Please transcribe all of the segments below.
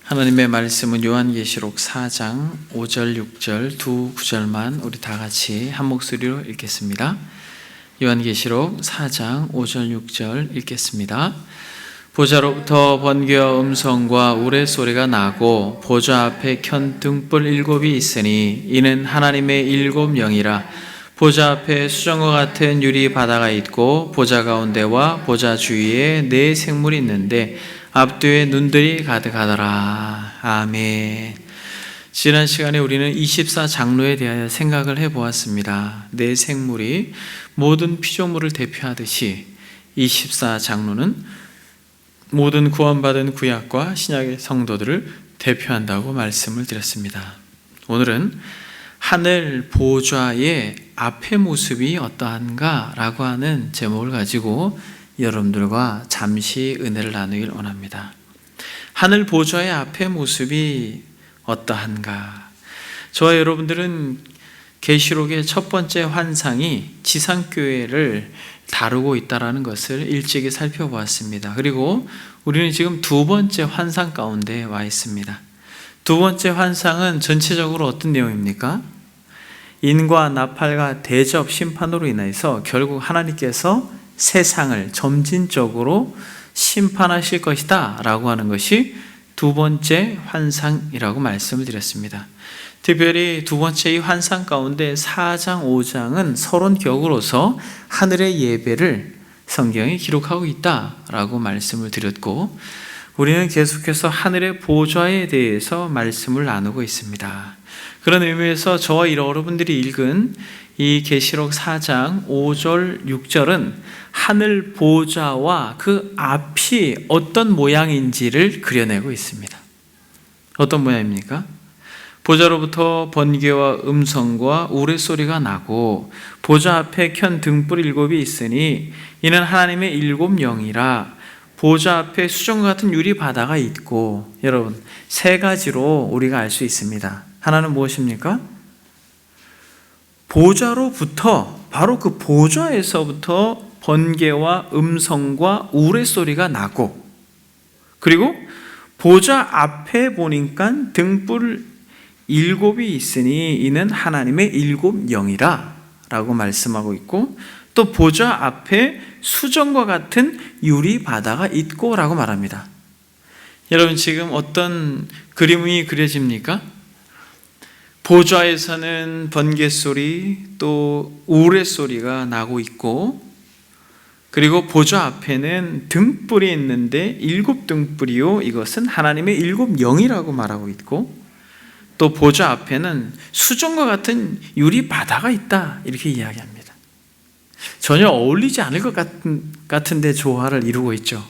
하나님의 말씀은 요한계시록 4장 5절, 6절 두 구절만 우리 다 같이 한 목소리로 읽겠습니다. 요한계시록 4장 5절, 6절 읽겠습니다. 보좌로부터 번개와 음성과 우레소리가 나고 보좌 앞에 켠 등불 7이 있으니 이는 하나님의 7 영이라. 보좌 앞에 수정과 같은 유리 바다가 있고 보좌 가운데와 보좌 주위에 4 생물이 있는데 앞뒤에 눈들이 가득하더라. 아멘. 지난 시간에 우리는 24장로에 대하여 생각을 해보았습니다. 4 생물이 모든 피조물을 대표하듯이 24장로는 모든 구원받은 구약과 신약의 성도들을 대표한다고 말씀을 드렸습니다. 오늘은 하늘 보좌의 앞의 모습이 어떠한가 라고 하는 제목을 가지고 여러분들과 잠시 은혜를 나누길 원합니다. 하늘 보좌의 앞의 모습이 어떠한가? 저와 여러분들은 계시록의 첫 번째 환상이 지상교회를 다루고 있다는 것을 일찍이 살펴보았습니다. 그리고 우리는 지금 두 번째 환상 가운데 와 있습니다. 두 번째 환상은 전체적으로 어떤 내용입니까? 인과 나팔과 대접 심판으로 인해서 결국 하나님께서 세상을 점진적으로 심판하실 것이다 라고 하는 것이 두 번째 환상이라고 말씀을 드렸습니다. 특별히 두 번째 이 환상 가운데 4장, 5장은 서론격으로서 하늘의 예배를 성경이 기록하고 있다라고 말씀을 드렸고, 우리는 계속해서 하늘의 보좌에 대해서 말씀을 나누고 있습니다. 그런 의미에서 저와 여러분들이 읽은 이 계시록 4장 5절, 6절은 하늘 보좌와 그 앞이 어떤 모양인지를 그려내고 있습니다. 어떤 모양입니까? 보좌로부터 번개와 음성과 우레소리가 나고 보좌 앞에 켠 등불 7이 있으니 이는 하나님의 7 영이라. 보좌 앞에 수정과 같은 유리 바다가 있고, 여러분 3가지로 우리가 알 수 있습니다. 하나는 무엇입니까? 보좌로부터, 바로 그 보좌에서부터 번개와 음성과 우레소리가 나고, 그리고 보좌 앞에 보니까 등불 7이 있으니 이는 하나님의 7 영이라 라고 말씀하고 있고, 또 보좌 앞에 수정과 같은 유리 바다가 있고 라고 말합니다. 여러분 지금 어떤 그림이 그려집니까? 보좌에서는 번개 소리 또 우레 소리가 나고 있고, 그리고 보좌 앞에는 등불이 있는데 7 등불이요 이것은 하나님의 7 영이라고 말하고 있고, 또 보좌 앞에는 수정과 같은 유리 바다가 있다 이렇게 이야기합니다. 전혀 어울리지 않을 것 같은데 조화를 이루고 있죠.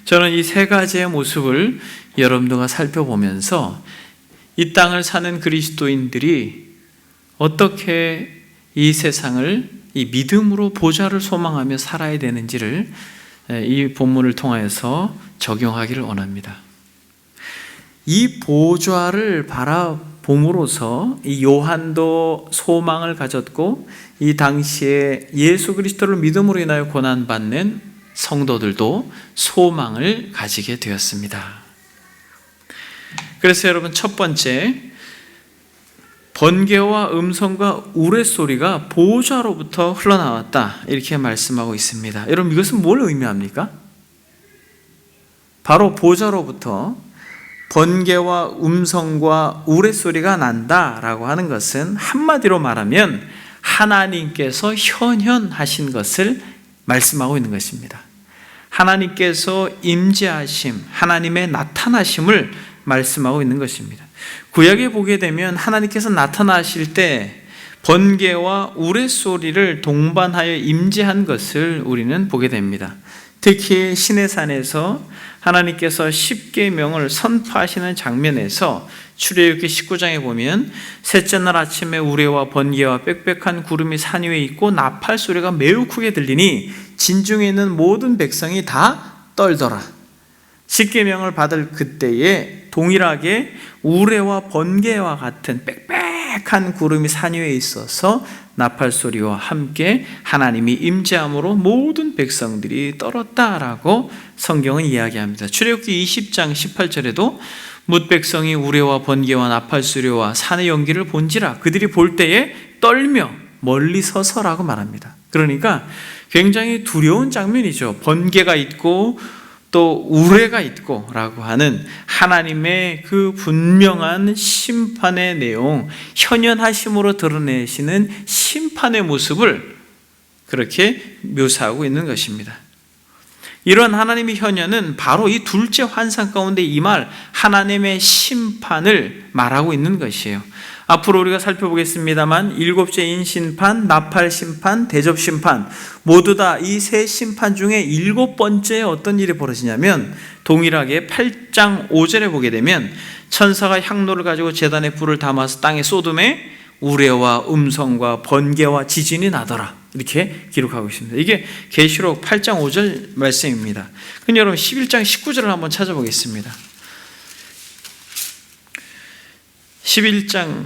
저는 이 3가지의 모습을 여러분들과 살펴보면서 이 땅을 사는 그리스도인들이 어떻게 이 세상을 이 믿음으로 보좌를 소망하며 살아야 되는지를 이 본문을 통하여서 적용하기를 원합니다. 이 보좌를 바라봄으로써 이 요한도 소망을 가졌고, 이 당시에 예수 그리스도를 믿음으로 인하여 고난받는 성도들도 소망을 가지게 되었습니다. 그래서 여러분 첫 번째, 번개와 음성과 우레소리가 보좌로부터 흘러나왔다 이렇게 말씀하고 있습니다. 여러분 이것은 뭘 의미합니까? 바로 보좌로부터 번개와 음성과 우레소리가 난다라고 하는 것은 한마디로 말하면 하나님께서 현현하신 것을 말씀하고 있는 것입니다. 하나님께서 임재하심, 하나님의 나타나심을 말씀하고 있는 것입니다. 구약에 보게 되면 하나님께서 나타나실 때 번개와 우레소리를 동반하여 임재한 것을 우리는 보게 됩니다. 특히 시내산에서 하나님께서 10계명을 선포하시는 장면에서 출애굽기 19장에 보면 셋째 날 아침에 우레와 번개와 빽빽한 구름이 산 위에 있고 나팔 소리가 매우 크게 들리니 진중에 있는 모든 백성이 다 떨더라. 10계명을 받을 그때에 동일하게 우레와 번개와 같은 빽빽한 구름이 산 위에 있어서 나팔 소리와 함께 하나님이 임재함으로 모든 백성들이 떨었다라고 성경은 이야기합니다. 출애굽기 20장 18절에도 뭇 백성이 우레와 번개와 나팔 소리와 산의 연기를 본지라 그들이 볼 때에 떨며 멀리 서서라고 말합니다. 그러니까 굉장히 두려운 장면이죠. 번개가 있고 또 우레가 있고 라고 하는 하나님의 그 분명한 심판의 내용, 현현하심으로 드러내시는 심판의 모습을 그렇게 묘사하고 있는 것입니다. 이런 하나님의 현현은 바로 이 둘째 환상 가운데 임할 하나님의 심판을 말하고 있는 것이에요. 앞으로 우리가 살펴보겠습니다만 일곱째 인심판, 나팔 심판, 대접 심판 모두 다 이 세 심판 중에 일곱 번째에 어떤 일이 벌어지냐면 동일하게 8장 5절에 보게 되면 천사가 향로를 가지고 제단에 불을 담아서 땅에 쏟음에 우레와 음성과 번개와 지진이 나더라 이렇게 기록하고 있습니다. 이게 계시록 8장 5절 말씀입니다. 그럼 여러분 11장 19절을 한번 찾아보겠습니다. 11장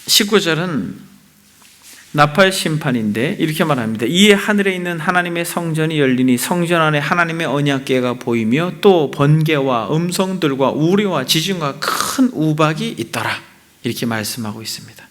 19절은 나팔 심판인데 이렇게 말합니다. 이에 하늘에 있는 하나님의 성전이 열리니 성전 안에 하나님의 언약궤가 보이며 또 번개와 음성들과 우레와 지진과 큰 우박이 있더라 이렇게 말씀하고 있습니다.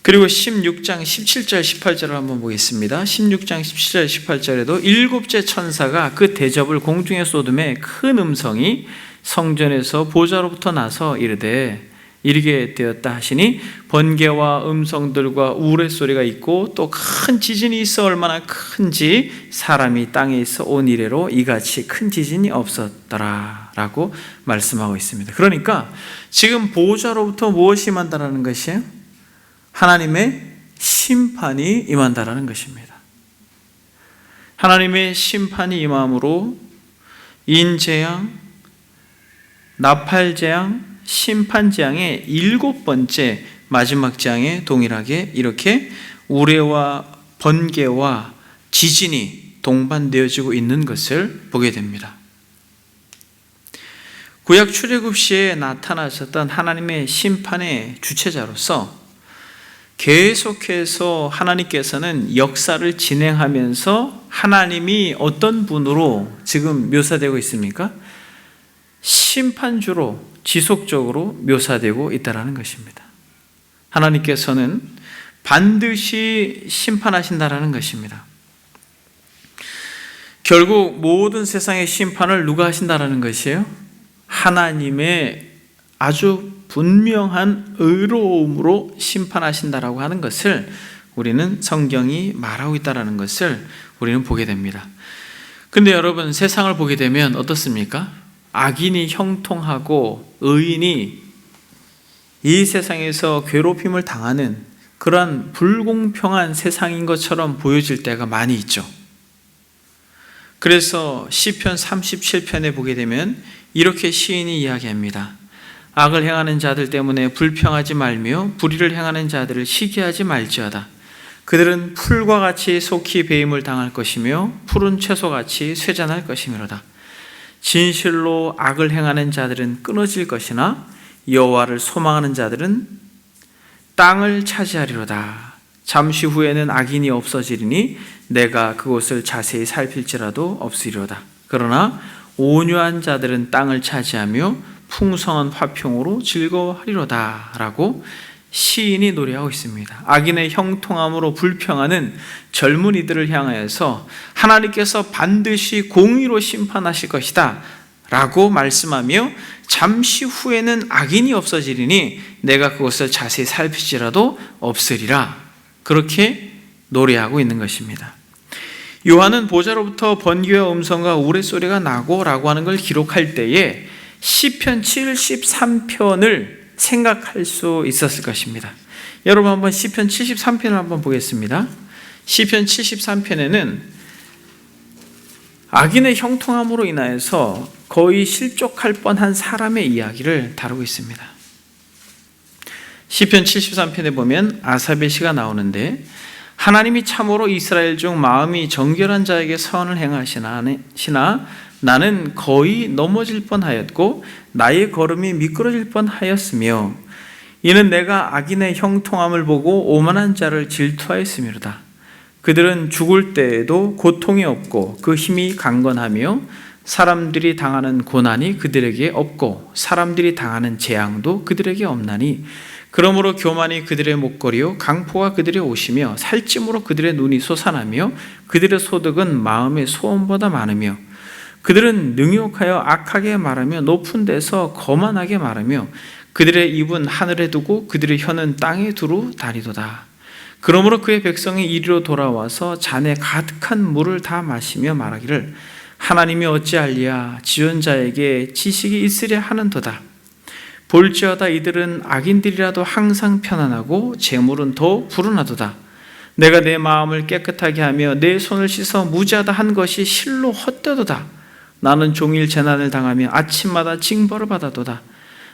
그리고 16장 17절 18절을 한번 보겠습니다. 16장 17절 18절에도 일곱째 천사가 그 대접을 공중에 쏟음에 큰 음성이 성전에서 보좌로부터 나서 이르되 이르게 되었다 하시니 번개와 음성들과 우레소리가 있고 또 큰 지진이 있어 얼마나 큰지 사람이 땅에 있어 온 이래로 이같이 큰 지진이 없었더라 라고 말씀하고 있습니다. 그러니까 지금 보좌로부터 무엇이 임한다라는 것이에요? 하나님의 심판이 임한다라는 것입니다. 하나님의 심판이 임함으로 인재앙, 나팔재앙, 심판재앙의 일곱 번째 마지막 재앙에 동일하게 이렇게 우레와 번개와 지진이 동반되어지고 있는 것을 보게 됩니다. 구약 출애굽 시에 나타나셨던 하나님의 심판의 주체자로서 계속해서 하나님께서는 역사를 진행하면서 하나님이 어떤 분으로 지금 묘사되고 있습니까? 심판주로 지속적으로 묘사되고 있다는 것입니다. 하나님께서는 반드시 심판하신다는 것입니다. 결국 모든 세상의 심판을 누가 하신다는 것이에요? 하나님의 아주 분명한 의로움으로 심판하신다라고 하는 것을 우리는 성경이 말하고 있다는 것을 우리는 보게 됩니다. 근데 여러분 세상을 보게 되면 어떻습니까? 악인이 형통하고 의인이 이 세상에서 괴롭힘을 당하는 그러한 불공평한 세상인 것처럼 보여질 때가 많이 있죠. 그래서 시편 37편에 보게 되면 이렇게 시인이 이야기합니다. 악을 행하는 자들 때문에 불평하지 말며 불의를 행하는 자들을 시기하지 말지어다. 그들은 풀과 같이 속히 배임을 당할 것이며 푸른 채소같이 쇠잔할 것이미로다. 진실로 악을 행하는 자들은 끊어질 것이나 여호와를 소망하는 자들은 땅을 차지하리로다. 잠시 후에는 악인이 없어지리니 내가 그곳을 자세히 살필지라도 없으리로다. 그러나 온유한 자들은 땅을 차지하며 풍성한 화평으로 즐거워하리로다 라고 시인이 노래하고 있습니다. 악인의 형통함으로 불평하는 젊은이들을 향하여서 하나님께서 반드시 공의로 심판하실 것이다 라고 말씀하며 잠시 후에는 악인이 없어지리니 내가 그것을 자세히 살피지라도 없으리라 그렇게 노래하고 있는 것입니다. 요한은 보좌로부터 번개와 음성과 우레소리가 나고 라고 하는 걸 기록할 때에 시편 73편을 생각할 수 있었을 것입니다. 여러분 한번 시편 73편을 한번 보겠습니다. 시편 73편에는 악인의 형통함으로 인하여서 거의 실족할 뻔한 사람의 이야기를 다루고 있습니다. 시편 73편에 보면 아삽의 시가 나오는데 하나님이 참으로 이스라엘 중 마음이 정결한 자에게 선을 행하시나 나는 거의 넘어질 뻔하였고 나의 걸음이 미끄러질 뻔하였으며 이는 내가 악인의 형통함을 보고 오만한 자를 질투하였음이로다. 그들은 죽을 때에도 고통이 없고 그 힘이 강건하며 사람들이 당하는 고난이 그들에게 없고 사람들이 당하는 재앙도 그들에게 없나니 그러므로 교만이 그들의 목걸이요 강포가 그들의 옷이며 살찜으로 그들의 눈이 솟아나며 그들의 소득은 마음의 소원보다 많으며 그들은 능욕하여 악하게 말하며 높은 데서 거만하게 말하며 그들의 입은 하늘에 두고 그들의 혀는 땅에 두루 다리도다. 그러므로 그의 백성이 이리로 돌아와서 잔에 가득한 물을 다 마시며 말하기를 하나님이 어찌할리야 지존자에게 지식이 있으랴 하는도다. 볼지어다 이들은 악인들이라도 항상 편안하고 재물은 더 불운하도다. 내가 내 마음을 깨끗하게 하며 내 손을 씻어 무지하다 한 것이 실로 헛되도다. 나는 종일 재난을 당하며 아침마다 징벌을 받아도다.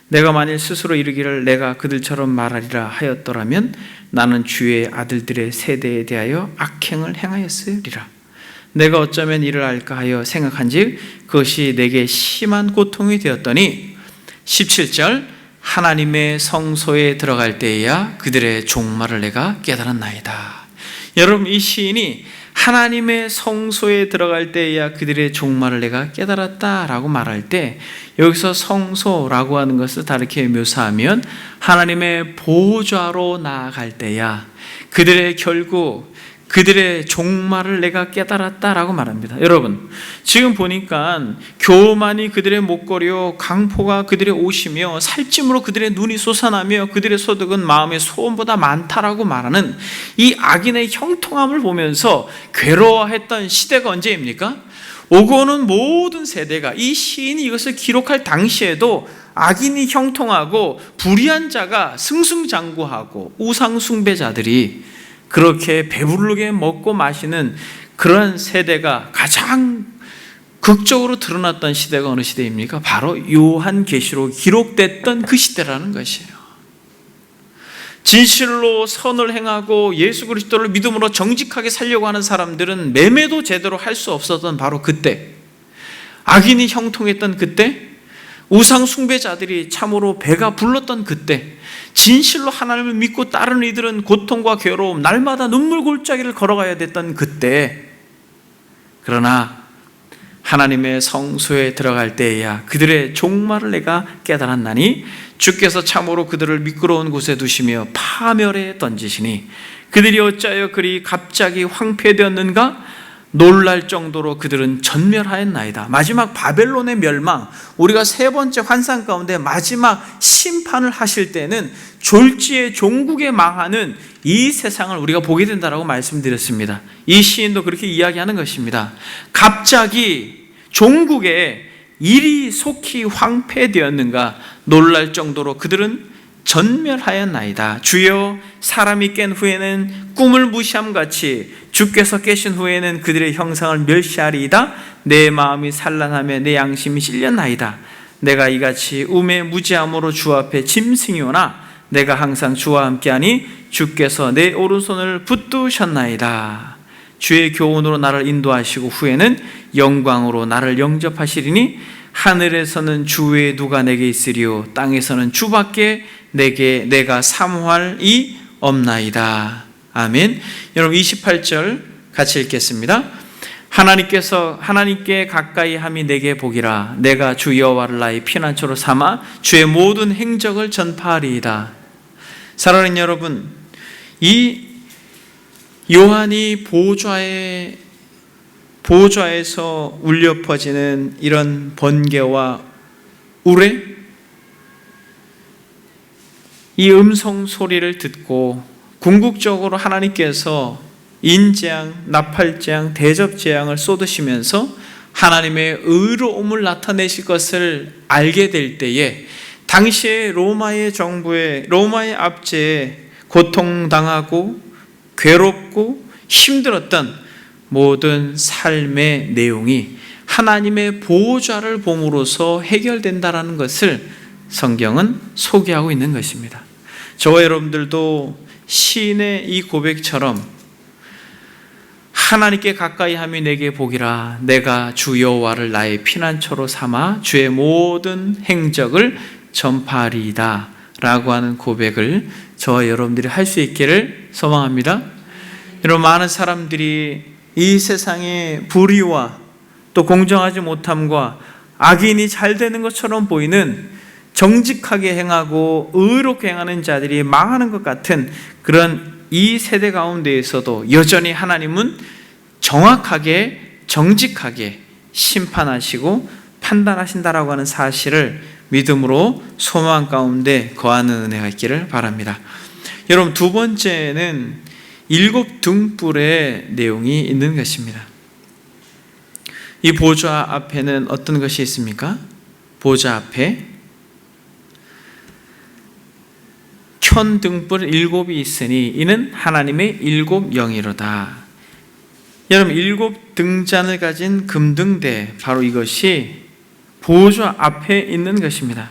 내가 만일 스스로 이르기를 내가 그들처럼 말하리라 하였더라면 나는 주의 아들들의 세대에 대하여 악행을 행하였으리라. 내가 어쩌면 이를 알까 하여 생각한즉 그것이 내게 심한 고통이 되었더니 17절 하나님의 성소에 들어갈 때에야 그들의 종말을 내가 깨달았나이다. 여러분, 이 시인이 하나님의 성소에 들어갈 때에야 그들의 종말을 내가 깨달았다라고 말할 때 여기서 성소라고 하는 것을 다르게 묘사하면 하나님의 보좌로 나아갈 때야 그들의 결국 그들의 종말을 내가 깨달았다라고 말합니다. 여러분, 지금 보니까 교만이 그들의 목걸이요 강포가 그들의 옷이며 살찜으로 그들의 눈이 솟아나며 그들의 소득은 마음의 소원보다 많다라고 말하는 이 악인의 형통함을 보면서 괴로워했던 시대가 언제입니까? 오고 오는 모든 세대가 이 시인이 이것을 기록할 당시에도 악인이 형통하고 불의한 자가 승승장구하고 우상 숭배자들이 그렇게 배부르게 먹고 마시는 그런 세대가 가장 극적으로 드러났던 시대가 어느 시대입니까? 바로 요한계시록 기록됐던 그 시대라는 것이에요. 진실로 선을 행하고 예수 그리스도를 믿음으로 정직하게 살려고 하는 사람들은 매매도 제대로 할 수 없었던 바로 그때, 악인이 형통했던 그때, 우상 숭배자들이 참으로 배가 불렀던 그때, 진실로 하나님을 믿고 따르는 이들은 고통과 괴로움, 날마다 눈물 골짜기를 걸어가야 됐던 그때, 그러나 하나님의 성소에 들어갈 때에야 그들의 종말을 내가 깨달았나니 주께서 참으로 그들을 미끄러운 곳에 두시며 파멸에 던지시니 그들이 어찌하여 그리 갑자기 황폐되었는가? 놀랄 정도로 그들은 전멸하였나이다. 마지막 바벨론의 멸망, 우리가 세 번째 환상 가운데 마지막 심판을 하실 때는 졸지에 종국에 망하는 이 세상을 우리가 보게 된다라고 말씀드렸습니다. 이 시인도 그렇게 이야기하는 것입니다. 갑자기 종국에 일이 속히 황폐되었는가 놀랄 정도로 그들은 전멸하였나이다. 주여, 사람이 깬 후에는 꿈을 무시함같이 주께서 깨신 후에는 그들의 형상을 멸시하리이다. 내 마음이 산란하며 내 양심이 실렸나이다. 내가 이같이 우매 무지함으로 주 앞에 짐승이오나 내가 항상 주와 함께하니 주께서 내 오른손을 붙드셨나이다. 주의 교훈으로 나를 인도하시고 후에는 영광으로 나를 영접하시리니 하늘에서는 주 외에 누가 내게 있으리요 땅에서는 주밖에 내가 사모할이 없나이다. 아멘. 여러분 28절 같이 읽겠습니다. 하나님께 가까이 함이 내게 복이라. 내가 주 여호와를 나의 피난처로 삼아 주의 모든 행적을 전파하리이다. 사랑하는 여러분, 이 요한이 보좌에서 울려 퍼지는 이런 번개와 우레, 이 음성 소리를 듣고 궁극적으로 하나님께서 인재앙, 나팔재앙, 대접재앙을 쏟으시면서 하나님의 의로움을 나타내실 것을 알게 될 때에 당시에 로마의 압제에 고통당하고 괴롭고 힘들었던 모든 삶의 내용이 하나님의 보호자를 봄으로써 해결된다라는 것을 성경은 소개하고 있는 것입니다. 저와 여러분들도 시인의 이 고백처럼 하나님께 가까이 함이 내게 복이라. 내가 주 여호와를 나의 피난처로 삼아 주의 모든 행적을 전파하리이다 라고 하는 고백을 저와 여러분들이 할 수 있기를 소망합니다. 여러분, 많은 사람들이 이 세상의 불의와 또 공정하지 못함과 악인이 잘 되는 것처럼 보이는, 정직하게 행하고 의롭게 행하는 자들이 망하는 것 같은 그런 이 세대 가운데에서도 여전히 하나님은 정확하게 정직하게 심판하시고 판단하신다라고 하는 사실을 믿음으로 소망 가운데 거하는 은혜가 있기를 바랍니다. 여러분, 두 번째는 7 등불의 내용이 있는 것입니다. 이 보좌 앞에는 어떤 것이 있습니까? 보좌 앞에 켠 등불 7이 있으니 이는 하나님의 7 영이로다. 여러분, 7 등잔을 가진 금등대, 바로 이것이 보좌 앞에 있는 것입니다.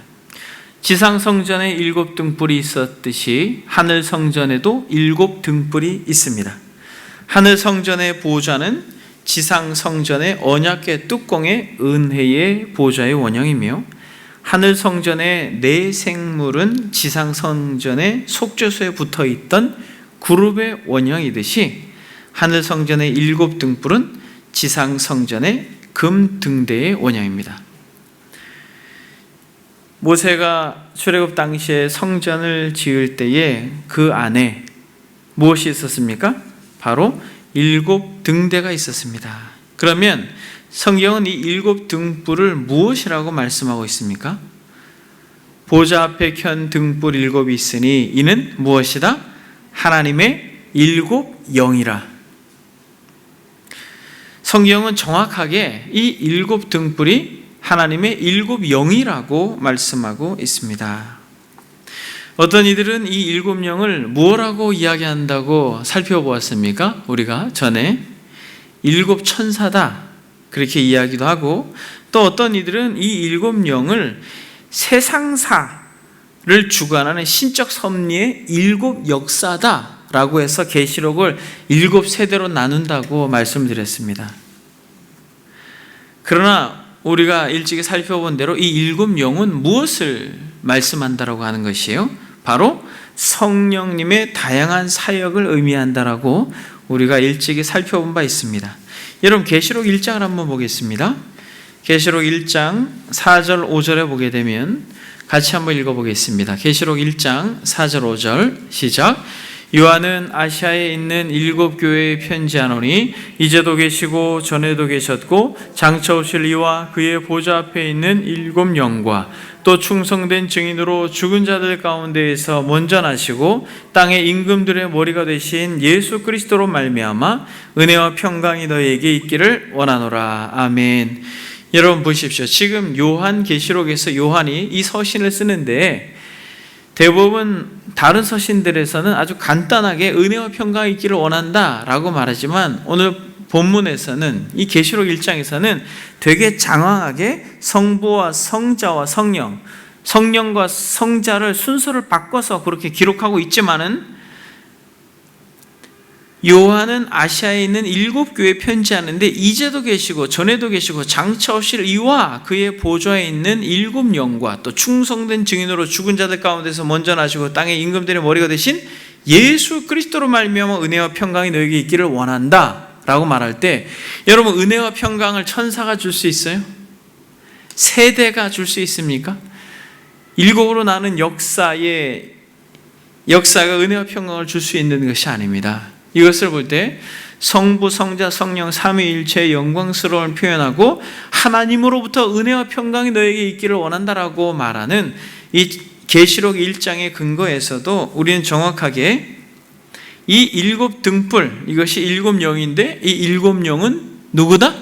지상 성전에 7 등불이 있었듯이 하늘 성전에도 7 등불이 있습니다. 하늘 성전의 보좌는 지상 성전의 언약궤 뚜껑의 은혜의 보좌의 원형이며, 하늘 성전의 네 생물은 지상 성전의 속죄소에 붙어 있던 그룹의 원형이듯이 하늘 성전의 7 등불은 지상 성전의 금 등대의 원형입니다. 모세가 출애굽 당시에 성전을 지을 때에 그 안에 무엇이 있었습니까? 바로 7 등대가 있었습니다. 그러면 성경은 이 7 등불을 무엇이라고 말씀하고 있습니까? 보좌 앞에 켠 등불 7이 있으니 이는 무엇이다? 하나님의 7 영이라. 성경은 정확하게 이 7 등불이 하나님의 7 영이라고 말씀하고 있습니다. 어떤 이들은 이 7 영을 무엇라고 이야기한다고 살펴보았습니까? 우리가 전에 7 천사다 그렇게 이야기도 하고, 또 어떤 이들은 이 7 영을 세상사를 주관하는 신적 섭리의 7 역사다라고 해서 계시록을 7 세대로 나눈다고 말씀드렸습니다. 그러나 우리가 일찍이 살펴본 대로 이 7 영은 무엇을 말씀한다라고 하는 것이에요? 바로 성령님의 다양한 사역을 의미한다라고 우리가 일찍이 살펴본 바 있습니다. 여러분, 계시록 1장을 한번 보겠습니다. 계시록 1장 4절 5절에 보게 되면 같이 한번 읽어보겠습니다. 계시록 1장 4절 5절 시작. 요한은 아시아에 있는 7 교회에 편지하노니 이제도 계시고 전에도 계셨고 장차 오실 이와 그의 보좌 앞에 있는 7 영과 또 충성된 증인으로 죽은 자들 가운데에서 먼저 나시고 땅의 임금들의 머리가 되신 예수 그리스도로 말미암아 은혜와 평강이 너희에게 있기를 원하노라. 아멘. 여러분 보십시오. 지금 요한 계시록에서 요한이 이 서신을 쓰는데 대부분 다른 서신들에서는 아주 간단하게 은혜와 평강이 있기를 원한다라고 말하지만, 오늘 본문에서는 이 계시록 1장에서는 되게 장황하게 성부와 성자와 성령, 성령과 성자를 순서를 바꿔서 그렇게 기록하고 있지만은, 요한은 아시아에 있는 7 교회에 편지하는데 이제도 계시고 전에도 계시고 장차 오실 이와 그의 보좌에 있는 7 영과 또 충성된 증인으로 죽은 자들 가운데서 먼저 나시고 땅의 임금들의 머리가 되신 예수 그리스도로 말미암아 은혜와 평강이 너에게 있기를 원한다 라고 말할 때, 여러분, 은혜와 평강을 천사가 줄 수 있어요? 세대가 줄 수 있습니까? 7으로 나눈 역사가 은혜와 평강을 줄 수 있는 것이 아닙니다. 이것을 볼 때 성부, 성자, 성령 삼위일체의 영광스러움을 표현하고 하나님으로부터 은혜와 평강이 너에게 있기를 원한다라고 말하는 이 계시록 1장의 근거에서도 우리는 정확하게 이 7 등불, 이것이 7 영인데 이 7 영은 누구다?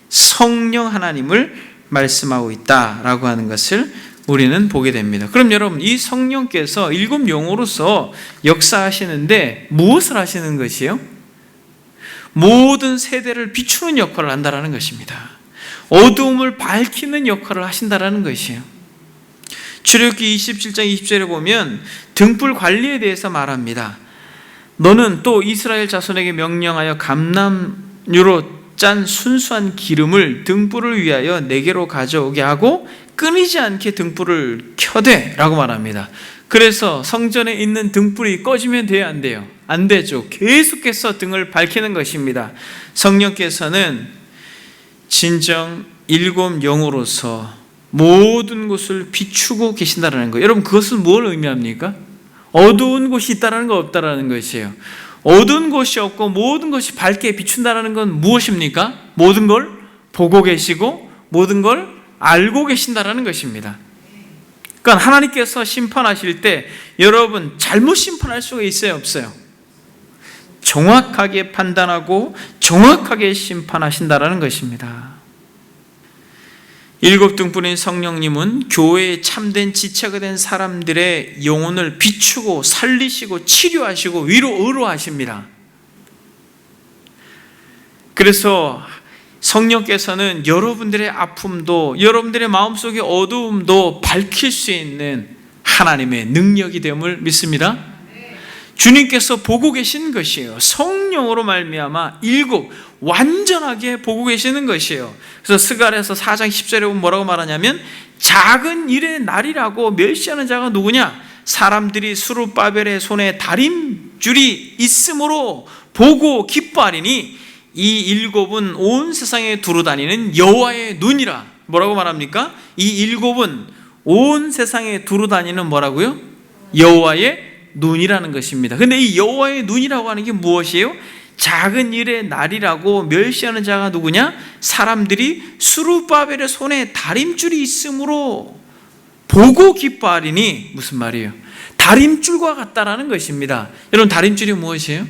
성령 하나님을 말씀하고 있다라고 하는 것을 우리는 보게 됩니다. 그럼 여러분, 이 성령께서 7 영으로서 역사하시는데 무엇을 하시는 것이에요? 모든 세대를 비추는 역할을 한다는 것입니다. 어두움을 밝히는 역할을 하신다는 것이에요. 출애굽기 27장 20절에 보면 등불 관리에 대해서 말합니다. 너는 또 이스라엘 자손에게 명령하여 감람유로 짠 순수한 기름을 등불을 위하여 내게로 가져오게 하고 끊이지 않게 등불을 켜되 라고 말합니다. 그래서 성전에 있는 등불이 꺼지면 돼요, 안 돼요? 안 되죠. 계속해서 등을 밝히는 것입니다. 성령께서는 진정 일곱 영으로서 모든 곳을 비추고 계신다는 거예요. 여러분, 그것은 뭘 의미합니까? 어두운 곳이 있다는 거 없다라는 것이에요. 어두운 곳이 없고 모든 것이 밝게 비춘다는 건 무엇입니까? 모든 걸 보고 계시고 모든 걸 알고 계신다는 것입니다. 그러니까 하나님께서 심판하실 때 여러분 잘못 심판할 수가 있어요, 없어요? 정확하게 판단하고 정확하게 심판하신다는 것입니다. 일곱 등불인 성령님은 교회의 참된 지체가 된 사람들의 영혼을 비추고 살리시고 치료하시고 의로하십니다. 그래서 성령께서는 여러분들의 아픔도 여러분들의 마음속의 어두움도 밝힐 수 있는 하나님의 능력이 됨을 믿습니다. 주님께서 보고 계신 것이에요. 성령으로 말미암아 완전하게 보고 계시는 것이에요. 그래서 스가랴서 4장 10절에 보면 뭐라고 말하냐면 작은 일의 날이라고 멸시하는 자가 누구냐? 사람들이 스룹바벨의 손에 다림줄이 있으므로 보고 기뻐하리니 이 일곱은 온 세상에 두루다니는 여호와의 눈이라. 뭐라고 말합니까? 이 일곱은 온 세상에 두루다니는 뭐라고요? 여호와의 눈이라는 것입니다. 근데 이 여호와의 눈이라고 하는 게 무엇이에요? 작은 일의 날이라고 멸시하는 자가 누구냐? 사람들이 스룹바벨의 손에 다림줄이 있으므로 보고 기뻐하리니 무슨 말이에요? 다림줄과 같다라는 것입니다. 여러분, 다림줄이 무엇이에요?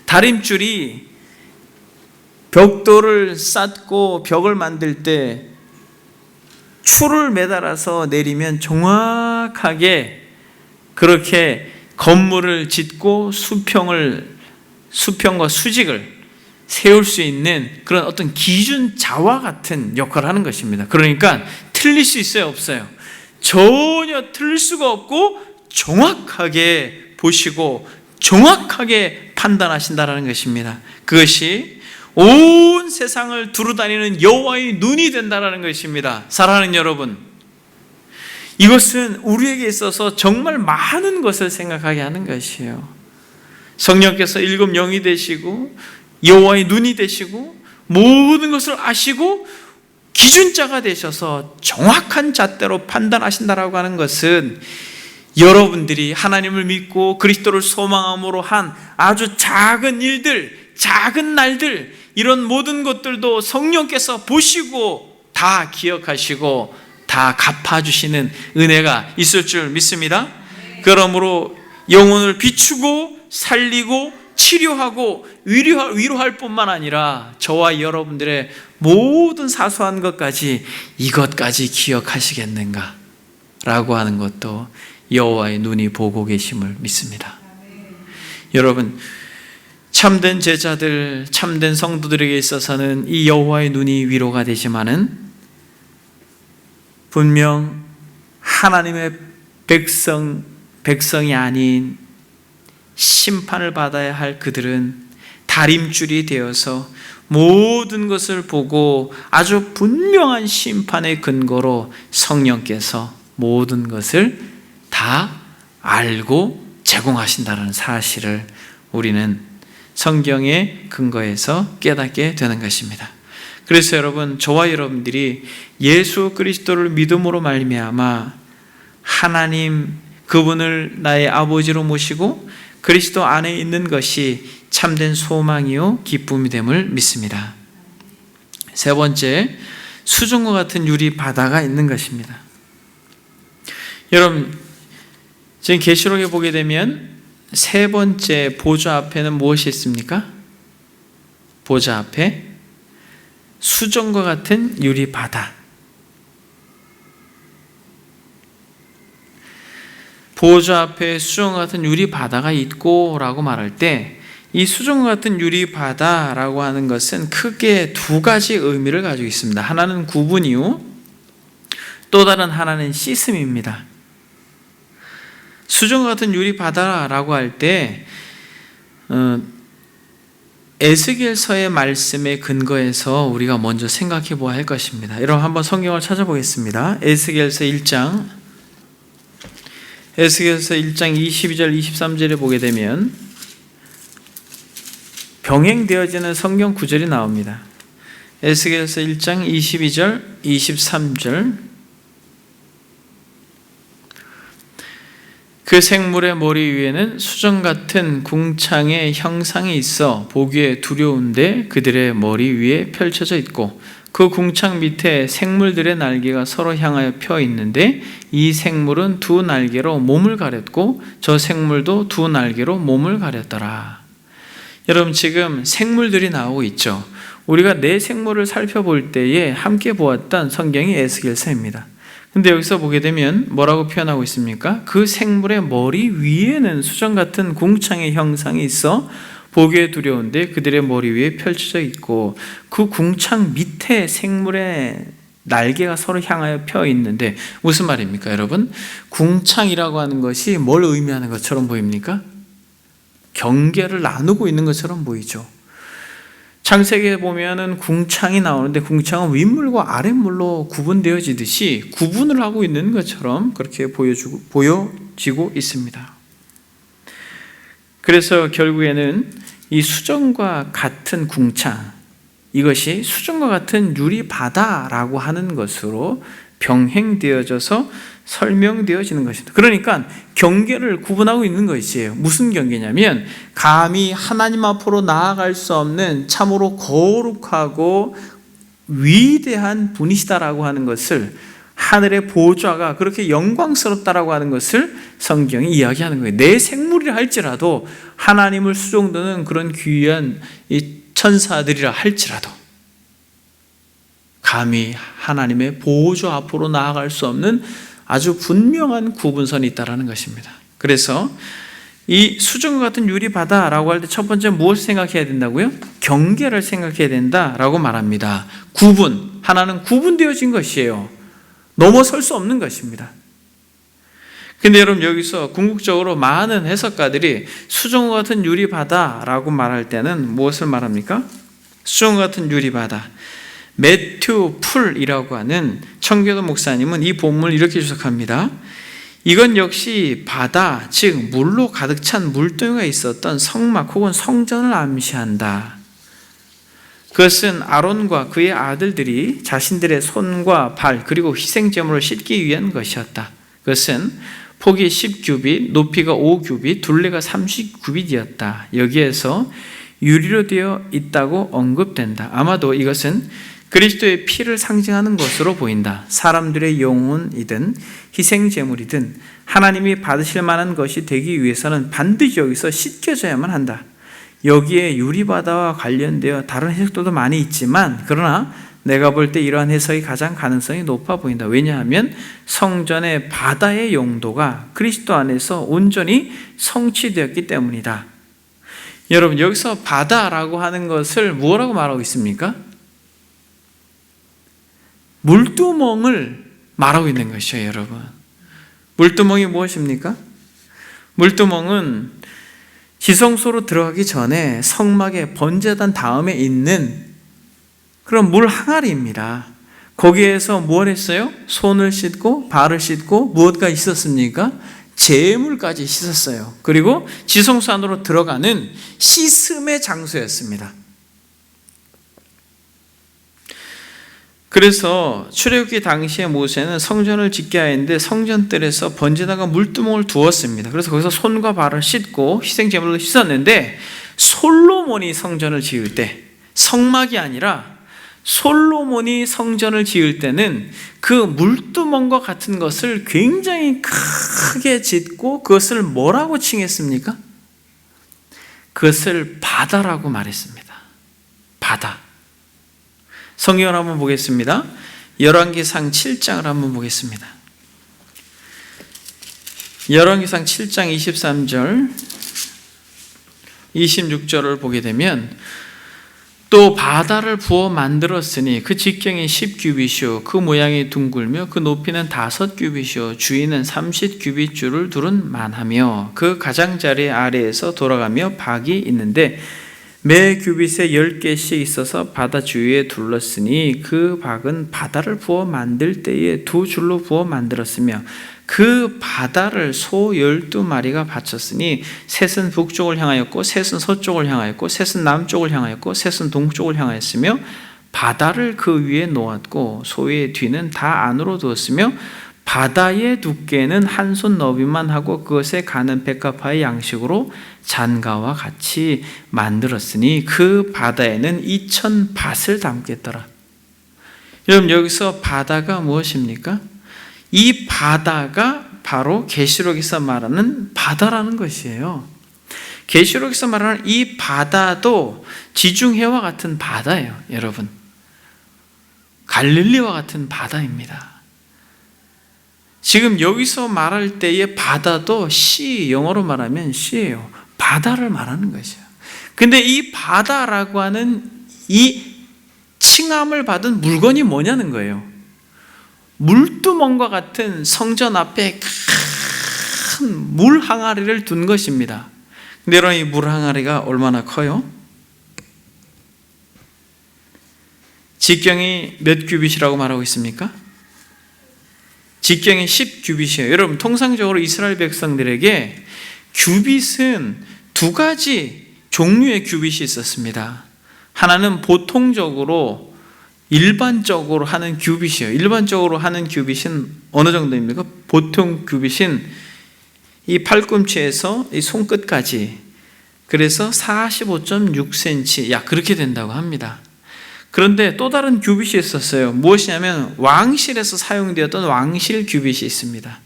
다림줄이 벽돌을 쌓고 벽을 만들 때 줄을 매달아서 내리면 정확하게 그렇게 건물을 짓고 수평과 수직을 세울 수 있는 그런 어떤 기준자와 같은 역할을 하는 것입니다. 그러니까 틀릴 수 있어요, 없어요? 전혀 틀릴 수가 없고 정확하게 보시고 정확하게 판단하신다는 것입니다. 그것이 온 세상을 두루다니는 여호와의 눈이 된다는 것입니다. 사랑하는 여러분, 이것은 우리에게 있어서 정말 많은 것을 생각하게 하는 것이에요. 성령께서 일곱 영이 되시고 여호와의 눈이 되시고 모든 것을 아시고 기준자가 되셔서 정확한 잣대로 판단하신다라고 하는 것은 여러분들이 하나님을 믿고 그리스도를 소망함으로 한 아주 작은 일들, 작은 날들, 이런 모든 것들도 성령께서 보시고 다 기억하시고 다 갚아주시는 은혜가 있을 줄 믿습니다. 그러므로 영혼을 비추고 살리고 치료하고 위로할 뿐만 아니라 저와 여러분들의 모든 사소한 것까지 이것까지 기억하시겠는가 라고 하는 것도 여호와의 눈이 보고 계심을 믿습니다. 여러분, 참된 제자들, 참된 성도들에게 있어서는 이 여호와의 눈이 위로가 되지만은 분명 하나님의 백성이 아닌 심판을 받아야 할 그들은 다림줄이 되어서 모든 것을 보고 아주 분명한 심판의 근거로 성령께서 모든 것을 다 알고 제공하신다는 사실을 우리는 성경의 근거에서 깨닫게 되는 것입니다. 그래서 여러분, 저와 여러분들이 예수 그리스도를 믿음으로 말미암아 하나님 그분을 나의 아버지로 모시고 그리스도 안에 있는 것이 참된 소망이요 기쁨이 됨을 믿습니다. 세 번째, 수정과 같은 유리 바다가 있는 것입니다. 여러분, 지금 계시록에 보게 되면 세 번째 보좌 앞에는 무엇이 있습니까? 보좌 앞에 수정과 같은 유리 바다. 보좌 앞에 수정과 같은 유리 바다가 있고 라고 말할 때 이 수정과 같은 유리 바다라고 하는 것은 크게 두 가지 의미를 가지고 있습니다. 하나는 구분이요, 또 다른 하나는 씻음입니다. 수정과 같은 유리 바다라고 할 때 에스겔서의 말씀에 근거해서 우리가 먼저 생각해 보아야 할 것입니다. 여러분 한번 성경을 찾아보겠습니다. 에스겔서 1장 22절 23절에 보게 되면 병행되어지는 성경 구절이 나옵니다. 에스겔서 1장 22절 23절 그 생물의 머리 위에는 수정 같은 궁창의 형상이 있어 보기에 두려운데 그들의 머리 위에 펼쳐져 있고 그 궁창 밑에 생물들의 날개가 서로 향하여 펴 있는데 이 생물은 두 날개로 몸을 가렸고 저 생물도 두 날개로 몸을 가렸더라. 여러분 지금 생물들이 나오고 있죠. 우리가 네 생물을 살펴볼 때에 함께 보았던 성경이 에스겔서입니다. 근데 여기서 보게 되면 뭐라고 표현하고 있습니까? 그 생물의 머리 위에는 수정 같은 궁창의 형상이 있어 보기에 두려운데 그들의 머리 위에 펼쳐져 있고 그 궁창 밑에 생물의 날개가 서로 향하여 펴 있는데 무슨 말입니까, 여러분? 궁창이라고 하는 것이 뭘 의미하는 것처럼 보입니까? 경계를 나누고 있는 것처럼 보이죠. 창세기에 보면은 궁창이 나오는데 궁창은 윗물과 아랫물로 구분되어지듯이 구분을 하고 있는 것처럼 그렇게 보여지고 있습니다. 그래서 결국에는 이 수정과 같은 궁창, 이것이 수정과 같은 유리바다라고 하는 것으로 병행되어져서 설명되어지는 것입니다. 그러니까 경계를 구분하고 있는 것이에요. 무슨 경계냐면 감히 하나님 앞으로 나아갈 수 없는 참으로 거룩하고 위대한 분이시다라고 하는 것을, 하늘의 보좌가 그렇게 영광스럽다라고 하는 것을 성경이 이야기하는 거예요. 내 생물이라 할지라도 하나님을 수종드는 그런 귀한 이 천사들이라 할지라도 감히 하나님의 보좌 앞으로 나아갈 수 없는 아주 분명한 구분선이 있다는 것입니다. 그래서 이 수정과 같은 유리바다라고 할 때 첫 번째 무엇을 생각해야 된다고요? 경계를 생각해야 된다라고 말합니다. 구분, 하나는 구분되어진 것이에요. 넘어설 수 없는 것입니다. 근데 여러분 여기서 궁극적으로 많은 해석가들이 수정과 같은 유리바다라고 말할 때는 무엇을 말합니까? 수정과 같은 유리바다, 매튜 풀이라고 하는 청교도 목사님은 이 본문을 이렇게 주석합니다. 이건 역시 바다, 즉 물로 가득 찬 물동이가 있었던 성막 혹은 성전을 암시한다. 그것은 아론과 그의 아들들이 자신들의 손과 발 그리고 희생제물을 씻기 위한 것이었다. 그것은 폭이 10규빗, 높이가 5규빗, 둘레가 30규빗이었다. 여기에서 유리로 되어 있다고 언급된다. 아마도 이것은 그리스도의 피를 상징하는 것으로 보인다. 사람들의 영혼이든 희생제물이든 하나님이 받으실 만한 것이 되기 위해서는 반드시 여기서 씻겨져야만 한다. 여기에 유리바다와 관련되어 다른 해석들도 많이 있지만 그러나 내가 볼 때 이러한 해석이 가장 가능성이 높아 보인다. 왜냐하면 성전의 바다의 용도가 그리스도 안에서 온전히 성취되었기 때문이다. 여러분 여기서 바다라고 하는 것을 뭐라고 말하고 있습니까? 물두멍을 말하고 있는 것이죠, 여러분. 물두멍이 무엇입니까? 물두멍은 지성소로 들어가기 전에 성막의 번제단 다음에 있는 그런 물 항아리입니다. 거기에서 뭘 했어요? 손을 씻고 발을 씻고 무엇가 있었습니까? 제물까지 씻었어요. 그리고 지성소 안으로 들어가는 씻음의 장소였습니다. 그래서 출애굽기 당시에 모세는 성전을 짓게 하였는데 성전뜰에서 번제단과 물두멍을 두었습니다. 그래서 거기서 손과 발을 씻고 희생제물로 씻었는데 솔로몬이 성전을 지을 때, 성막이 아니라 솔로몬이 성전을 지을 때는 그 물두멍과 같은 것을 굉장히 크게 짓고 그것을 뭐라고 칭했습니까? 그것을 바다라고 말했습니다. 바다. 성경을 한번 보겠습니다. 열왕기상 7장을 한번 보겠습니다. 열왕기상 7장 23절 26절을 보게 되면 또 바다를 부어 만들었으니 그 직경이 10규빗이요 그 모양이 둥글며 그 높이는 5규빗이요 주위는 30규빗 줄을 두른 만하며 그 가장자리 아래에서 돌아가며 박이 있는데 매 규빗에 10개씩 있어서 바다 주위에 둘렀으니 그 박은 바다를 부어 만들 때에 2줄로 부어 만들었으며 그 바다를 소 12마리가 바쳤으니 셋은 북쪽을 향하였고 셋은 서쪽을 향하였고 셋은 남쪽을 향하였고 셋은 동쪽을 향하였으며 바다를 그 위에 놓았고 소의 뒤는 다 안으로 두었으며 바다의 두께는 한 손 너비만 하고 그것에 가는 백합화의 양식으로 잔가와 같이 만들었으니 그 바다에는 2000밭을 담겠더라. 여러분, 여기서 바다가 무엇입니까? 이 바다가 바로 계시록에서 말하는 바다라는 것이에요. 계시록에서 말하는 이 바다도 지중해와 같은 바다예요. 여러분, 갈릴리와 같은 바다입니다. 지금 여기서 말할 때의 바다도 씨, 영어로 말하면 씨예요. 바다를 말하는 것이에요. 근데 이 바다라고 하는 이 칭함을 받은 물건이 뭐냐는 거예요. 물두멍과 같은 성전 앞에 큰 물 항아리를 둔 것입니다. 근데 여러분, 이 물 항아리가 얼마나 커요? 직경이 몇 규빗이라고 말하고 있습니까? 직경이 10규빗이에요. 여러분, 통상적으로 이스라엘 백성들에게 규빗은 2가지 종류의 규빗이 있었습니다. 하나는 보통적으로 일반적으로 하는 규빗이에요. 일반적으로 하는 규빗은 어느 정도입니까? 보통 규빗은 이 팔꿈치에서 이 손끝까지, 그래서 45.6cm, 약 그렇게 된다고 합니다. 그런데 또 다른 규빗이 있었어요. 무엇이냐면 왕실에서 사용되었던 왕실 규빗이 있습니다.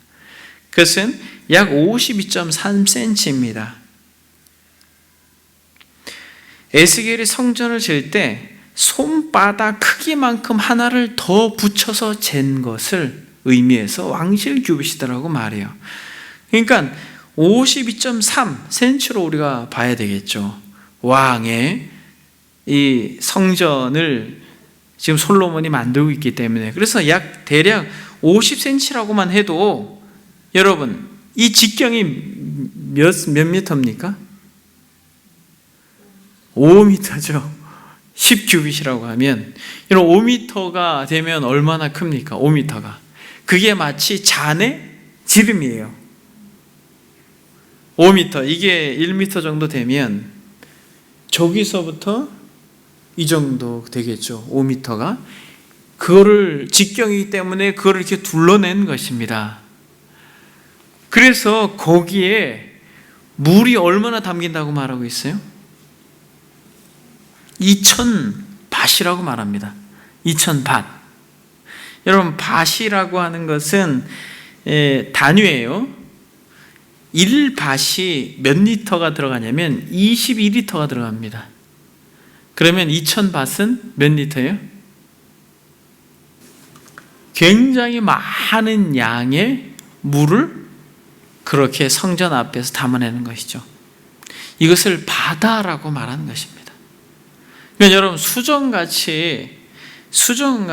그것은 약 52.3cm입니다. 에스겔이 성전을 질 때 손바닥 크기만큼 하나를 더 붙여서 잰 것을 의미해서 왕실 규빗이라고 말해요. 그러니까 52.3cm로 우리가 봐야 되겠죠. 왕의 이 성전을 지금 솔로몬이 만들고 있기 때문에, 그래서 약 대략 50cm라고만 해도 여러분, 이 직경이 몇 미터입니까? 5m죠. 10규빗이라고 하면 이런 5m가 되면 얼마나 큽니까? 5m가. 그게 마치 잔의 지름이에요. 5m, 이게 1m 정도 되면 저기서부터 이 정도 되겠죠. 5m가. 그거를 직경이기 때문에 그거를 이렇게 둘러낸 것입니다. 그래서 거기에 물이 얼마나 담긴다고 말하고 있어요? 2000밭이라고 말합니다. 2000밭. 여러분, 밭이라고 하는 것은 단위예요. 1밭이 몇 리터가 들어가냐면 22리터가 들어갑니다. 그러면 2000밭은 몇 리터예요? 굉장히 많은 양의 물을 그렇게 성전 앞에서 담아내는 것이죠. 이것을 바다라고 말하는 것입니다. 그러니까 여러분, 수정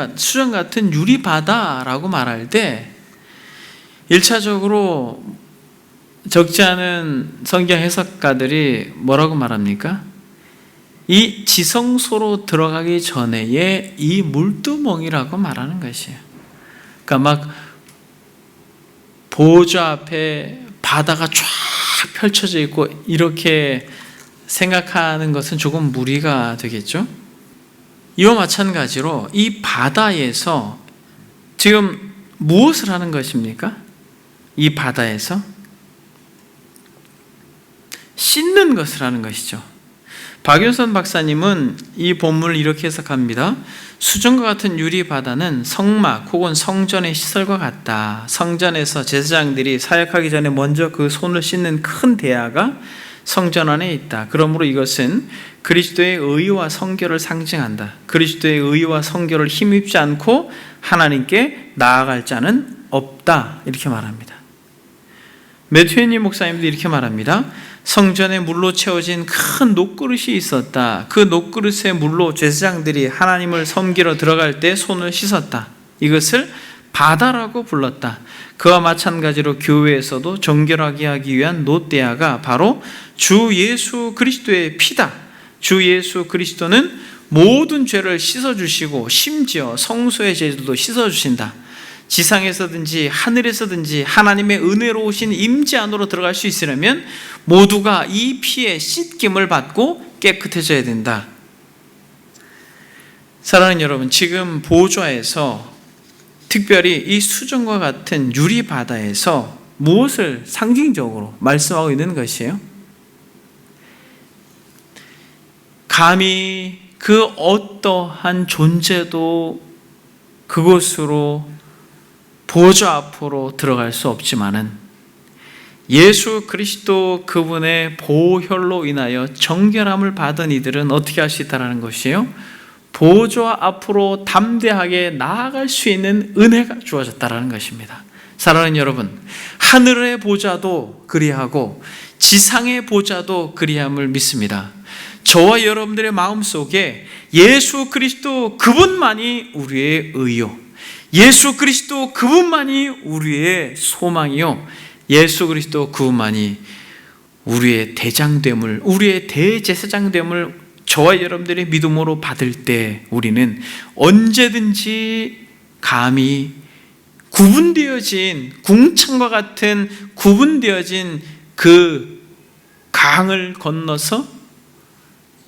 같은 유리바다라고 말할 때 1차적으로 적지 않은 성경 해석가들이 뭐라고 말합니까? 이 지성소로 들어가기 전에의 이 물두멍이라고 말하는 것이에요. 그러니까 막 보좌 앞에 바다가 쫙 펼쳐져 있고 이렇게 생각하는 것은 조금 무리가 되겠죠? 이와 마찬가지로 이 바다에서 지금 무엇을 하는 것입니까? 이 바다에서 씻는 것을 하는 것이죠. 박윤선 박사님은 이 본문을 이렇게 해석합니다. 수정과 같은 유리 바다는 성막 혹은 성전의 시설과 같다. 성전에서 제사장들이 사역하기 전에 먼저 그 손을 씻는 큰 대야가 성전 안에 있다. 그러므로 이것은 그리스도의 의와 성결을 상징한다. 그리스도의 의와 성결을 힘입지 않고 하나님께 나아갈 자는 없다. 이렇게 말합니다. 매튜헤니 목사님도 이렇게 말합니다. 성전에 물로 채워진 큰 녹그릇이 있었다. 그 녹그릇의 물로 제사장들이 하나님을 섬기러 들어갈 때 손을 씻었다. 이것을 바다라고 불렀다. 그와 마찬가지로 교회에서도 정결하게 하기 위한 노대야가 바로 주 예수 그리스도의 피다. 주 예수 그리스도는 모든 죄를 씻어주시고 심지어 성소의 죄도 씻어주신다. 지상에서든지 하늘에서든지 하나님의 은혜로우신 임재 안으로 들어갈 수 있으려면 모두가 이 피에 씻김을 받고 깨끗해져야 된다. 사랑하는 여러분, 지금 보좌에서 특별히 이 수정과 같은 유리 바다에서 무엇을 상징적으로 말씀하고 있는 것이에요? 감히 그 어떠한 존재도 그곳으로 보좌 앞으로 들어갈 수 없지만은 예수 그리스도 그분의 보혈로 인하여 정결함을 받은 이들은 어떻게 할 수 있다는 것이에요? 보좌 앞으로 담대하게 나아갈 수 있는 은혜가 주어졌다는 것입니다. 사랑하는 여러분, 하늘의 보좌도 그리하고 지상의 보좌도 그리함을 믿습니다. 저와 여러분들의 마음속에 예수 그리스도 그분만이 우리의 의요, 예수 그리스도 그분만이 우리의 소망이요, 예수 그리스도 그분만이 우리의 대장됨을, 우리의 대제사장됨을 저와 여러분들의 믿음으로 받을 때 우리는 언제든지 감히 구분되어진, 궁창과 같은 구분되어진 그 강을 건너서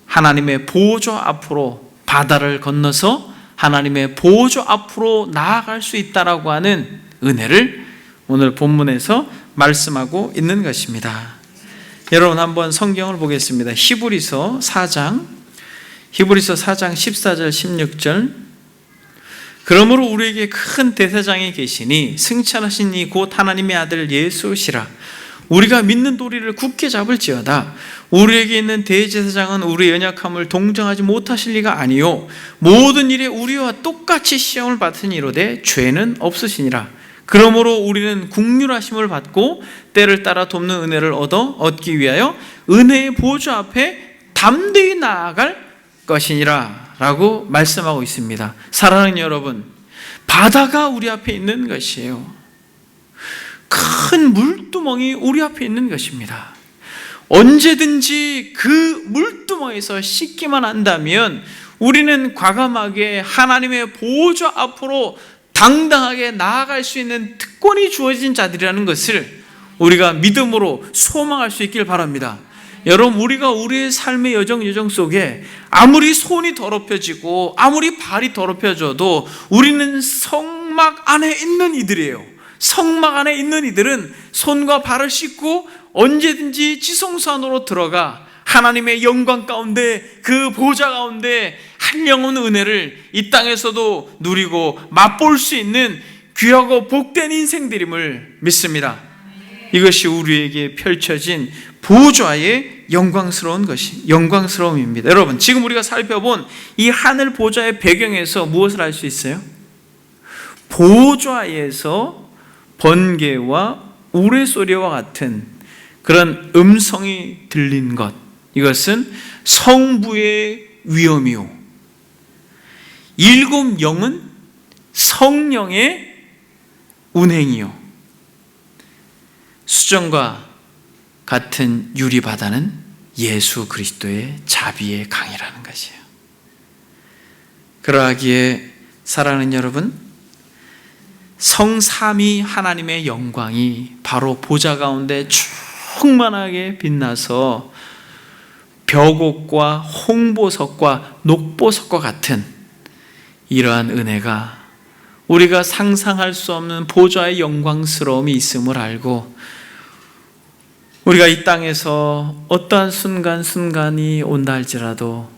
하나님의 보좌 앞으로, 바다를 건너서 하나님의 보좌 앞으로 나아갈 수 있다라고 하는 은혜를 오늘 본문에서 말씀하고 있는 것입니다. 여러분, 한번 성경을 보겠습니다. 히브리서 4장 14절 16절. 그러므로 우리에게 큰 대제사장이 계시니 승천하신 이 곧 하나님의 아들 예수시라. 우리가 믿는 도리를 굳게 잡을지어다. 우리에게 있는 대제사장은 우리의 연약함을 동정하지 못하실 리가 아니요 모든 일에 우리와 똑같이 시험을 받으니로되 죄는 없으시니라. 그러므로 우리는 긍휼하심을 받고 때를 따라 돕는 은혜를 얻기 위하여 은혜의 보좌 앞에 담대히 나아갈 것이니라 라고 말씀하고 있습니다. 사랑하는 여러분, 바다가 우리 앞에 있는 것이에요. 큰 물두멍이 우리 앞에 있는 것입니다. 언제든지 그 물두멍에서 씻기만 한다면 우리는 과감하게 하나님의 보좌 앞으로 당당하게 나아갈 수 있는 특권이 주어진 자들이라는 것을 우리가 믿음으로 소망할 수 있길 바랍니다. 여러분, 우리가 우리의 삶의 여정 속에 아무리 손이 더럽혀지고 아무리 발이 더럽혀져도 우리는 성막 안에 있는 이들이에요. 성막 안에 있는 이들은 손과 발을 씻고 언제든지 지성소 안으로 들어가 하나님의 영광 가운데, 그 보좌 가운데 한영원 은혜를 이 땅에서도 누리고 맛볼 수 있는 귀하고 복된 인생들임을 믿습니다. 이것이 우리에게 펼쳐진 보좌의 영광스러움입니다. 여러분, 지금 우리가 살펴본 이 하늘 보좌의 배경에서 무엇을 알 수 있어요? 보좌에서 번개와 우레소리와 같은 그런 음성이 들린 것, 이것은 성부의 위엄이요, 일곱 영은 성령의 운행이요, 수정과 같은 유리바다는 예수 그리스도의 자비의 강이라는 것이에요. 그러하기에 사랑하는 여러분, 성삼위 하나님의 영광이 바로 보좌 가운데 충만하게 빛나서 벽옥과 홍보석과 녹보석과 같은 이러한 은혜가 우리가 상상할 수 없는 보좌의 영광스러움이 있음을 알고 우리가 이 땅에서 어떠한 순간순간이 온다 할지라도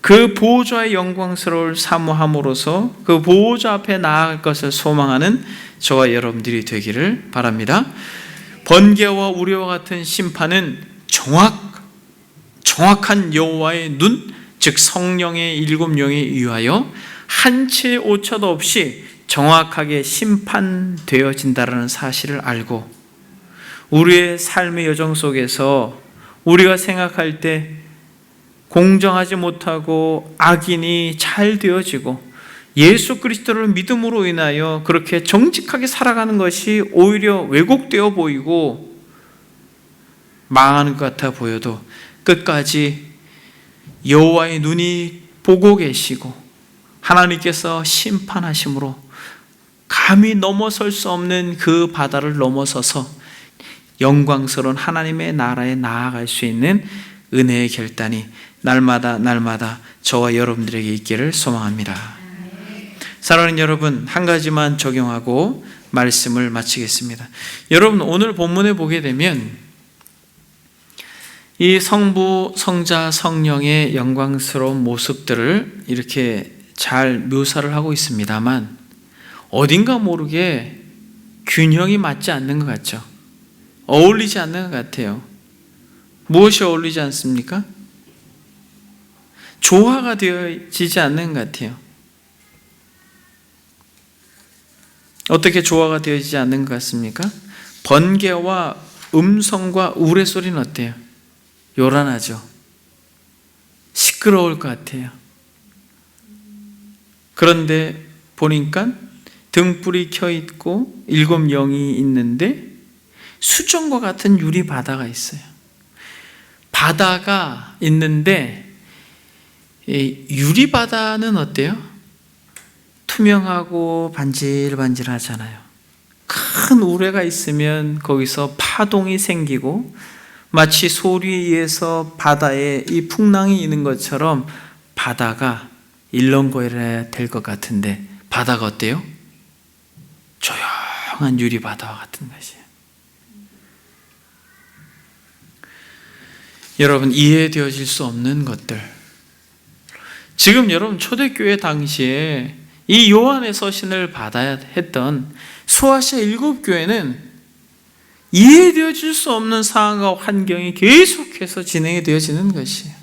그 보좌의 영광스러움을 사모함으로써 그 보좌 앞에 나아갈 것을 소망하는 저와 여러분들이 되기를 바랍니다. 번개와 우레와 같은 심판은 정확한 여호와의 눈, 즉 성령의 일곱 영에 의하여 한 채의 오차도 없이 정확하게 심판되어진다는 사실을 알고 우리의 삶의 여정 속에서 우리가 생각할 때 공정하지 못하고 악인이 잘 되어지고 예수 그리스도를 믿음으로 인하여 그렇게 정직하게 살아가는 것이 오히려 왜곡되어 보이고 망하는 것 같아 보여도 끝까지 여호와의 눈이 보고 계시고 하나님께서 심판하심으로 감히 넘어설 수 없는 그 바다를 넘어서서 영광스러운 하나님의 나라에 나아갈 수 있는 은혜의 결단이 날마다 저와 여러분들에게 있기를 소망합니다. 사랑하는 여러분, 한 가지만 적용하고 말씀을 마치겠습니다. 여러분, 오늘 본문에 보게 되면 이 성부, 성자, 성령의 영광스러운 모습들을 이렇게 잘 묘사를 하고 있습니다만 어딘가 모르게 균형이 맞지 않는 것 같죠? 어울리지 않는 것 같아요. 무엇이 어울리지 않습니까? 조화가 되어지지 않는 것 같아요. 어떻게 조화가 되어지지 않는 것 같습니까? 번개와 음성과 우레소리는 어때요? 요란하죠. 시끄러울 것 같아요. 그런데 보니까 등불이 켜 있고 7 영이 있는데 수정과 같은 유리 바다가 있어요. 바다가 있는데 유리 바다는 어때요? 투명하고 반질반질하잖아요. 큰 우레가 있으면 거기서 파동이 생기고 마치 소리에 의해서 바다에 이 풍랑이 있는 것처럼 바다가 일렁거려야 될 것 같은데 바다가 어때요? 조용한 유리 바다와 같은 것이에요. 여러분, 이해되어질 수 없는 것들. 지금 여러분 초대교회 당시에 이 요한의 서신을 받아야 했던 소아시아 7교회는 이해되어질 수 없는 상황과 환경이 계속해서 진행이 되어지는 것이에요.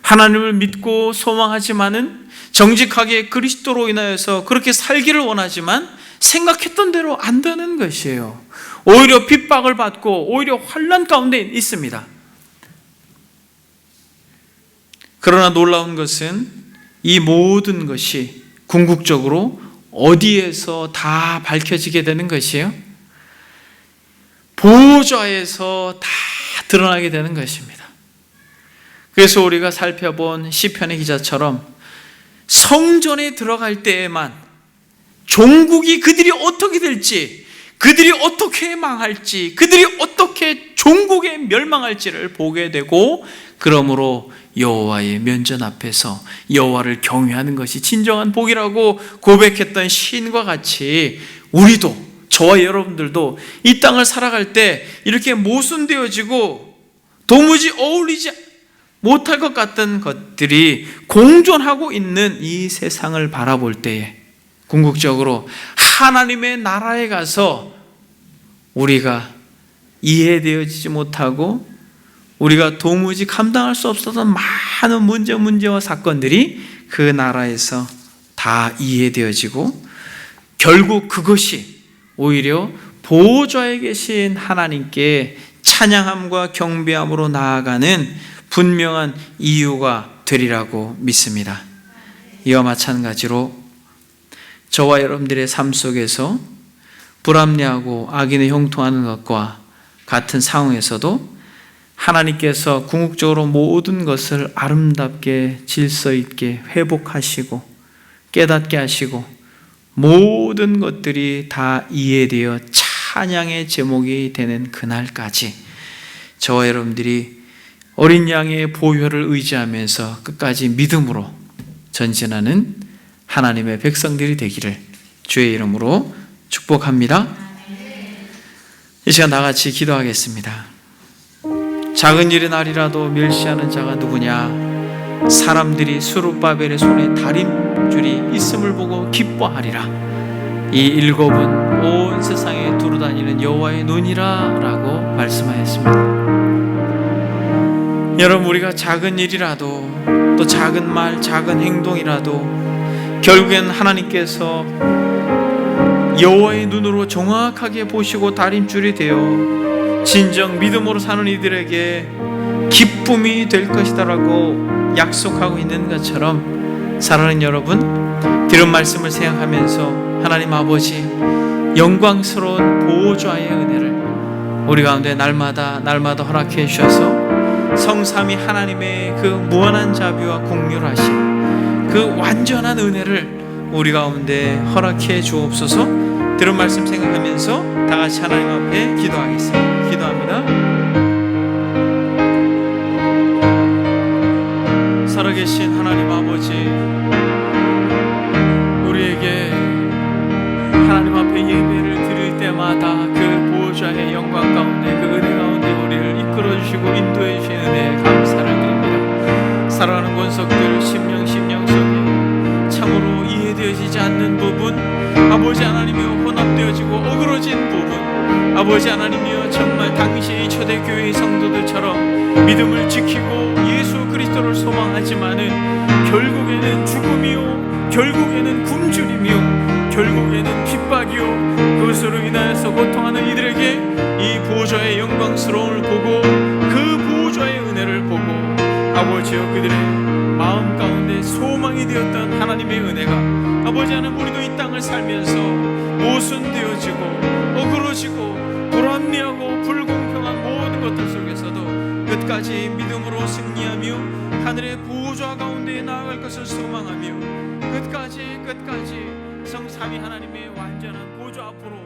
하나님을 믿고 소망하지만은 정직하게 그리스도로 인하여서 그렇게 살기를 원하지만 생각했던 대로 안 되는 것이에요. 오히려 핍박을 받고 오히려 환난 가운데 있습니다. 그러나 놀라운 것은 이 모든 것이 궁극적으로 어디에서 다 밝혀지게 되는 것이에요? 보호자에서 다 드러나게 되는 것입니다. 그래서 우리가 살펴본 시편의 기자처럼 성전에 들어갈 때에만 종국이 그들이 어떻게 될지, 그들이 어떻게 망할지, 그들이 어떻게 종국에 멸망할지를 보게 되고, 그러므로 여호와의 면전 앞에서 여호와를 경외하는 것이 진정한 복이라고 고백했던 시인과 같이 우리도, 저와 여러분들도 이 땅을 살아갈 때 이렇게 모순되어지고 도무지 어울리지 못할 것 같은 것들이 공존하고 있는 이 세상을 바라볼 때에 궁극적으로 하나님의 나라에 가서 우리가 이해되어지지 못하고 우리가 도무지 감당할 수 없었던 많은 문제와 사건들이 그 나라에서 다 이해되어지고 결국 그것이 오히려 보호자에 계신 하나님께 찬양함과 경배함으로 나아가는 분명한 이유가 되리라고 믿습니다. 이와 마찬가지로 저와 여러분들의 삶 속에서 불합리하고 악인의 형통하는 것과 같은 상황에서도 하나님께서 궁극적으로 모든 것을 아름답게 질서 있게 회복하시고 깨닫게 하시고 모든 것들이 다 이해되어 찬양의 제목이 되는 그날까지 저와 여러분들이 어린 양의 보혈을 의지하면서 끝까지 믿음으로 전진하는 하나님의 백성들이 되기를 주의 이름으로 축복합니다. 이 시간 다 같이 기도하겠습니다. 작은 일의 날이라도 멸시하는 자가 누구냐? 사람들이 스룹바벨의 손에 다림줄이 있음을 보고 기뻐하리라. 이 7은 온 세상에 두루다니는 여호와의 눈이라 라고 말씀하였습니다. 여러분, 우리가 작은 일이라도 또 작은 말, 작은 행동이라도 결국엔 하나님께서 여호와의 눈으로 정확하게 보시고 다림줄이 되어 진정 믿음으로 사는 이들에게 기쁨이 될 것이다라고 약속하고 있는 것처럼 사랑하는 여러분, 들은 말씀을 생각하면서 하나님 아버지 영광스러운 보호자의 은혜를 우리 가운데 날마다 허락해 주셔서 성삼위 하나님의 그 무한한 자비와 공률하심, 그 완전한 은혜를 우리 가운데 허락해 주옵소서. 들은 말씀 생각하면서 다 같이 하나님 앞에 기도하겠습니다. 기도합니다. 살아계신 하나님 아버지, 우리에게 하나님 앞에 예배를 드릴 때마다 그 보호자의 영광 가운데, 그 은혜 가운데 우리를 이끌어주시고 인도해 주신 은혜에 감사를 드립니다. 살아가는 권속들 심령 속에 참으로 이해되어지지 않는 부분, 아버지 하나님이여 혼합되어지고 어그러진 부분, 아버지 하나님이여 정말 당시의 초대교회의 성도들처럼 믿음을 지키고 예수 그리스도를 소망하지만은 결국에는 죽음이요, 결국에는 굶주림이요, 결국에는 핍박이요, 그것으로 인하여서 고통하는 이들에게 이 보호자의 영광스러움을 보고 그 보호자의 은혜를 보고 아버지여 그들의 마음 가운데 소망이 되었던 하나님의 은혜가 아버지 하나님 우리도 이 땅을 살면서 모순되어지고 어그러지고 불합리하고 불공평한 모든 것들 속에서도 끝까지 믿음으로 승리하며 하늘의 보호자 가운데 나아갈 것을 소망하며 끝까지 성삼위 하나님의 완전한 보좌 앞으로